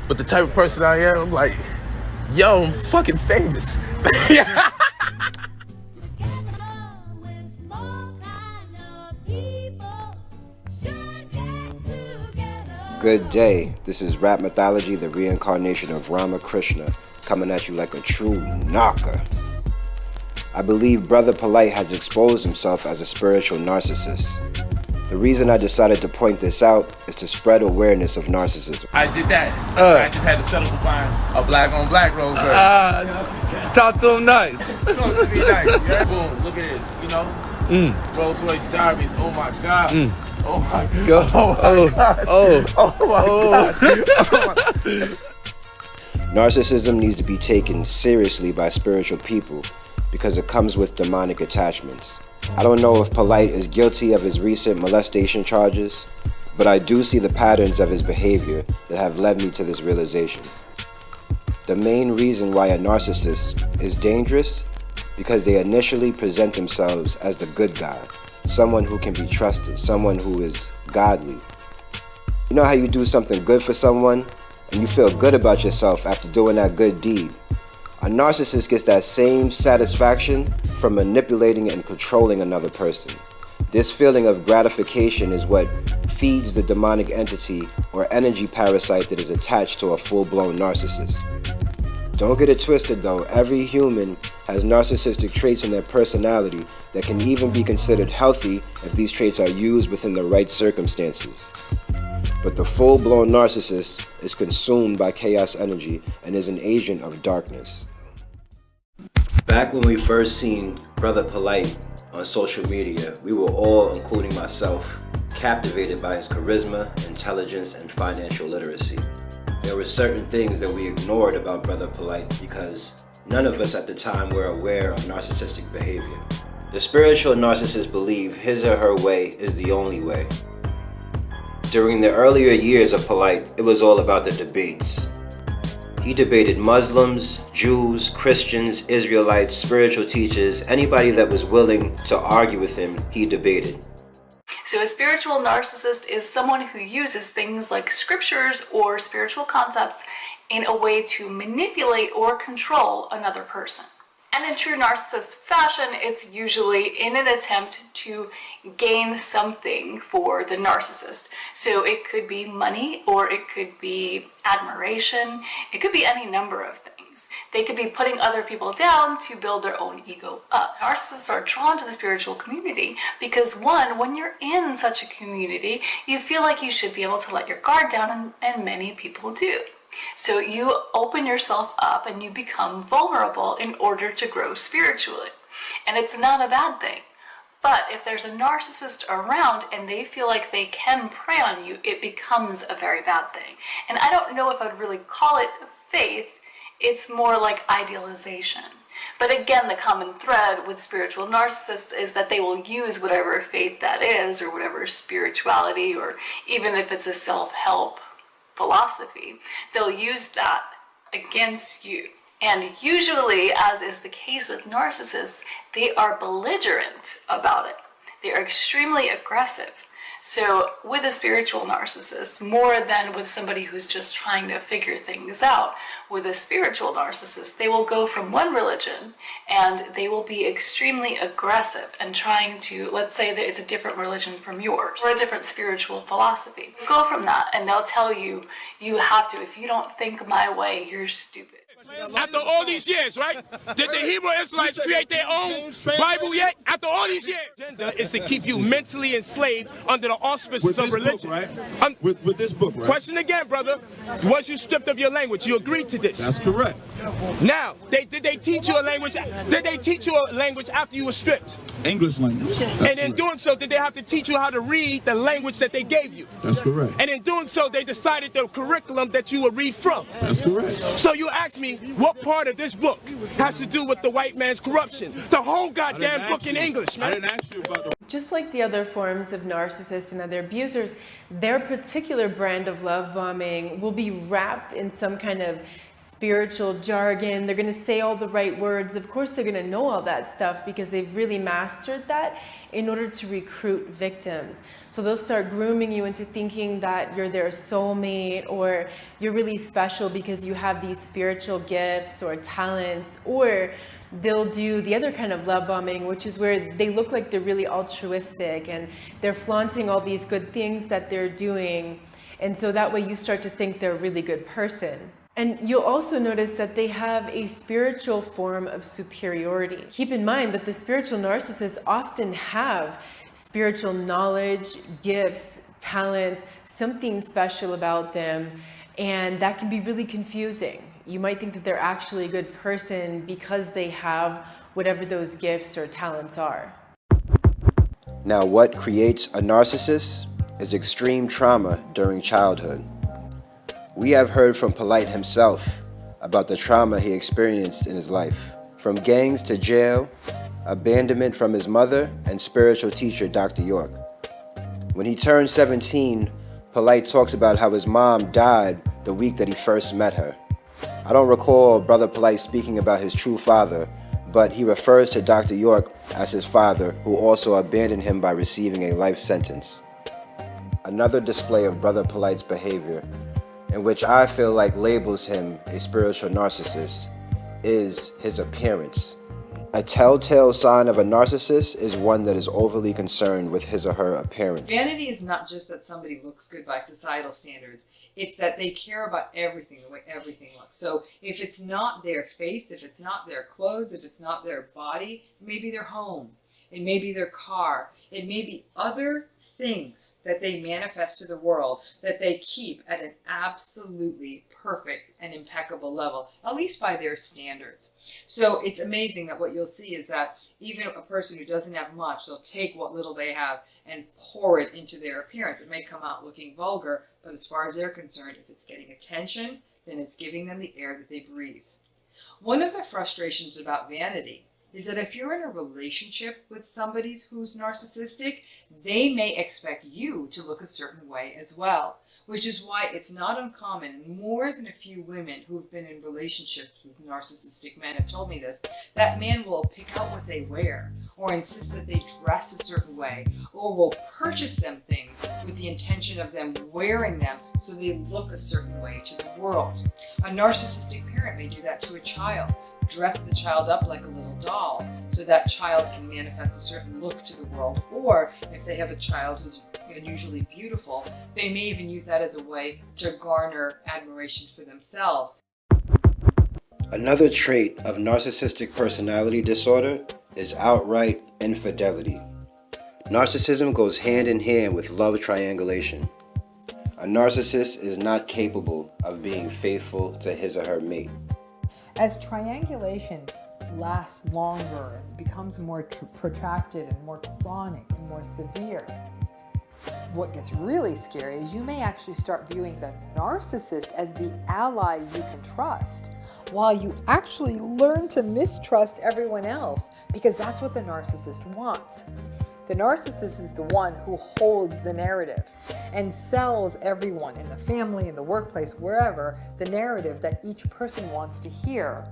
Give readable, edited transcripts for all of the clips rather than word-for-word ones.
But the type of person I am, I'm like, yo, I'm fucking famous. Good day. This is Rap Mythology, the reincarnation of Rama Krishna, coming at you like a true knocker. I believe Brother Polight has exposed himself as a spiritual narcissist. The reason I decided to point this out is to spread awareness of narcissism. I did that. I just had to settle for buying a black-on-black Rolls Royce. Talk to him nice. Talk to me nice. Yeah? Boom, look at this, you know? Rolls Royce Derbies, oh my God. Oh my God. Oh my God. Oh my God. Narcissism needs to be taken seriously by spiritual people because it comes with demonic attachments. I don't know if Polight is guilty of his recent molestation charges, but I do see the patterns of his behavior that have led me to this realization. The main reason why a narcissist is dangerous because they initially present themselves as the good guy, someone who can be trusted, someone who is godly. You know how you do something good for someone and you feel good about yourself after doing that good deed? A narcissist gets that same satisfaction from manipulating and controlling another person. This feeling of gratification is what feeds the demonic entity or energy parasite that is attached to a full-blown narcissist. Don't get it twisted though, every human has narcissistic traits in their personality that can even be considered healthy if these traits are used within the right circumstances. But the full-blown narcissist is consumed by chaos energy and is an agent of darkness. Back when we first seen Brother Polight on social media, we were all, including myself, captivated by his charisma, intelligence, and financial literacy. There were certain things that we ignored about Brother Polight because none of us at the time were aware of narcissistic behavior. The spiritual narcissists believe his or her way is the only way. During the earlier years of Polight, it was all about the debates. He debated Muslims, Jews, Christians, Israelites, spiritual teachers, anybody that was willing to argue with him, he debated. So a spiritual narcissist is someone who uses things like scriptures or spiritual concepts in a way to manipulate or control another person. And in true narcissist fashion, it's usually in an attempt to gain something for the narcissist. So it could be money, or it could be admiration. It could be any number of things. They could be putting other people down to build their own ego up. Narcissists are drawn to the spiritual community because, one, when you're in such a community, you feel like you should be able to let your guard down, and many people do. So you open yourself up and you become vulnerable in order to grow spiritually. And it's not a bad thing. But if there's a narcissist around and they feel like they can prey on you, it becomes a very bad thing. And I don't know if I'd really call it faith. It's more like idealization. But again, the common thread with spiritual narcissists is that they will use whatever faith that is, or whatever spirituality, or even if it's a self-help philosophy, they'll use that against you. And usually, as is the case with narcissists, they are belligerent about it. They are extremely aggressive. So with a spiritual narcissist, more than with somebody who's just trying to figure things out, with a spiritual narcissist, they will go from one religion and they will be extremely aggressive and trying to, let's say that it's a different religion from yours, or a different spiritual philosophy. Go from that and they'll tell you, you have to, if you don't think my way, you're stupid. After all these years, right? Did the Hebrew Israelites create their own Bible yet? After all these years, agenda is to keep you mentally enslaved under the auspices of religion. Book, right? With this book, right? Question again, brother. Was you stripped of your language? You agreed to this? That's correct. Now, did they teach you a language? Did they teach you a language after you were stripped? English language. And in doing so, did they have to teach you how to read the language that they gave you? That's correct. And in doing so, they decided the curriculum that you would read from. That's correct. So you asked me, what part of this book has to do with the white man's corruption? The whole goddamn book in English, man. I didn't ask you about the... Just like the other forms of narcissism narcissists and other abusers, their particular brand of love bombing will be wrapped in some kind of spiritual jargon. They're going to say all the right words. Of course, they're going to know all that stuff because they've really mastered that in order to recruit victims. So they'll start grooming you into thinking that you're their soulmate, or you're really special because you have these spiritual gifts or talents, or they'll do the other kind of love bombing, which is where they look like they're really altruistic and they're flaunting all these good things that they're doing. And so that way you start to think they're a really good person. And you'll also notice that they have a spiritual form of superiority. Keep in mind that the spiritual narcissists often have spiritual knowledge, gifts, talents, something special about them, and that can be really confusing. You might think that they're actually a good person because they have whatever those gifts or talents are. Now, what creates a narcissist is extreme trauma during childhood. We have heard from Polight himself about the trauma he experienced in his life, from gangs to jail, abandonment from his mother and spiritual teacher Dr. York. When he turned 17, Polight talks about how his mom died the week that he first met her. I don't recall Brother Polight speaking about his true father, but he refers to Dr. York as his father, who also abandoned him by receiving a life sentence. Another display of Brother Polight's behavior, in which I feel like labels him a spiritual narcissist, is his appearance. A telltale sign of a narcissist is one that is overly concerned with his or her appearance. Vanity is not just that somebody looks good by societal standards. It's that they care about everything, the way everything looks. So if it's not their face, if it's not their clothes, if it's not their body, it may be their home. It may be their car. It may be other things that they manifest to the world that they keep at an absolutely perfect and impeccable level, at least by their standards. So it's amazing that what you'll see is that even a person who doesn't have much, they'll take what little they have and pour it into their appearance. It may come out looking vulgar, but as far as they're concerned, if it's getting attention, then it's giving them the air that they breathe. One of the frustrations about vanity is that if you're in a relationship with somebody who's narcissistic, they may expect you to look a certain way as well, which is why it's not uncommon. More than a few women who've been in relationships with narcissistic men have told me this, that man will pick out what they wear, or insist that they dress a certain way, or will purchase them things with the intention of them wearing them so they look a certain way to the world. A narcissistic parent may do that to a child. Dress the child up like a little doll so that child can manifest a certain look to the world. Or if they have a child who's unusually beautiful, they may even use that as a way to garner admiration for themselves. Another trait of narcissistic personality disorder is outright infidelity. Narcissism goes hand in hand with love triangulation. A narcissist is not capable of being faithful to his or her mate. As triangulation lasts longer and becomes more protracted and more chronic and more severe, what gets really scary is you may actually start viewing the narcissist as the ally you can trust, while you actually learn to mistrust everyone else, because that's what the narcissist wants. The narcissist is the one who holds the narrative and sells everyone in the family, in the workplace, wherever, the narrative that each person wants to hear,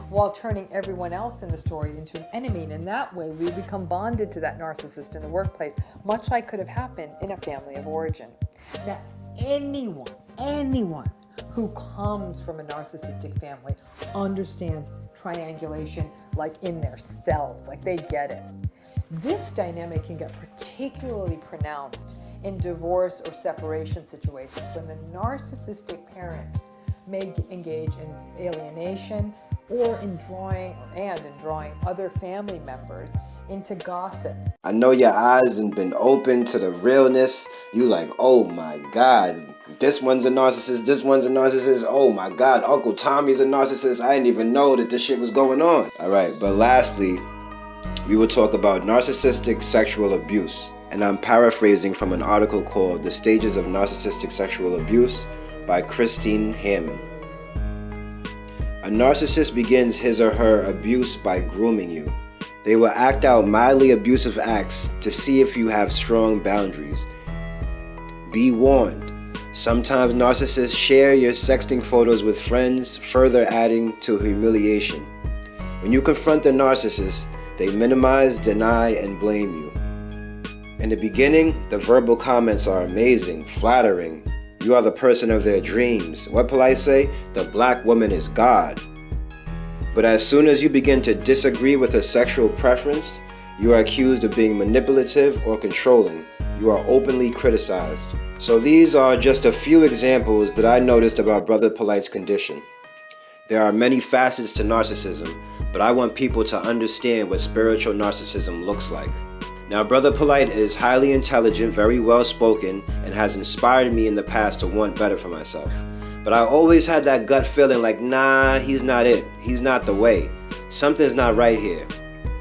while turning everyone else in the story into an enemy. And in that way, we become bonded to that narcissist in the workplace, much like could have happened in a family of origin. Now, anyone who comes from a narcissistic family understands triangulation like in their cells, like they get it. This dynamic can get particularly pronounced in divorce or separation situations when the narcissistic parent may engage in alienation or in drawing other family members into gossip. I know your eyes have been open to the realness. You like, oh my God, this one's a narcissist, this one's a narcissist. Oh my God, Uncle Tommy's a narcissist. I didn't even know that this shit was going on. All right, but lastly, we will talk about narcissistic sexual abuse. And I'm paraphrasing from an article called The Stages of Narcissistic Sexual Abuse by Christine Hammond. A narcissist begins his or her abuse by grooming you. They will act out mildly abusive acts to see if you have strong boundaries be warned. Sometimes narcissists share your sexting photos with friends, further adding to humiliation. When you confront the narcissist, they minimize, deny, and blame you. In the beginning, the verbal comments are amazing, flattering. You are the person of their dreams. What Polight say? The black woman is God. But as soon as you begin to disagree with a sexual preference, you are accused of being manipulative or controlling. You are openly criticized. So these are just a few examples that I noticed about Brother Polight's condition. There are many facets to narcissism, but I want people to understand what spiritual narcissism looks like. Now, Brother Polight is highly intelligent, very well spoken, and has inspired me in the past to want better for myself. But I always had that gut feeling like, nah, he's not it. He's not the way. Something's not right here.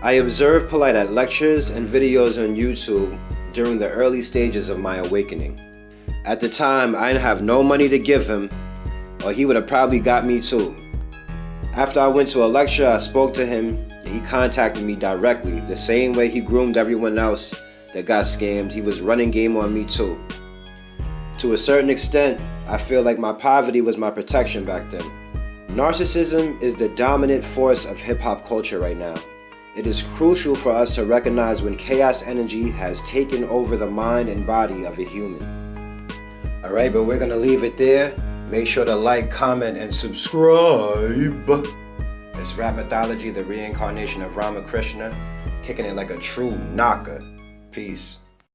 I observed Polight at lectures and videos on YouTube during the early stages of my awakening. At the time, I didn't have no money to give him, or he would have probably got me too. After I went to a lecture, I spoke to him, and he contacted me directly. The same way he groomed everyone else that got scammed, he was running game on me too. To a certain extent, I feel like my poverty was my protection back then. Narcissism is the dominant force of hip-hop culture right now. It is crucial for us to recognize when chaos energy has taken over the mind and body of a human. Alright, but we're gonna leave it there. Make sure to like, comment, and subscribe. It's Rap Mythology, the reincarnation of Ramakrishna, kicking it like a true knocker. Peace.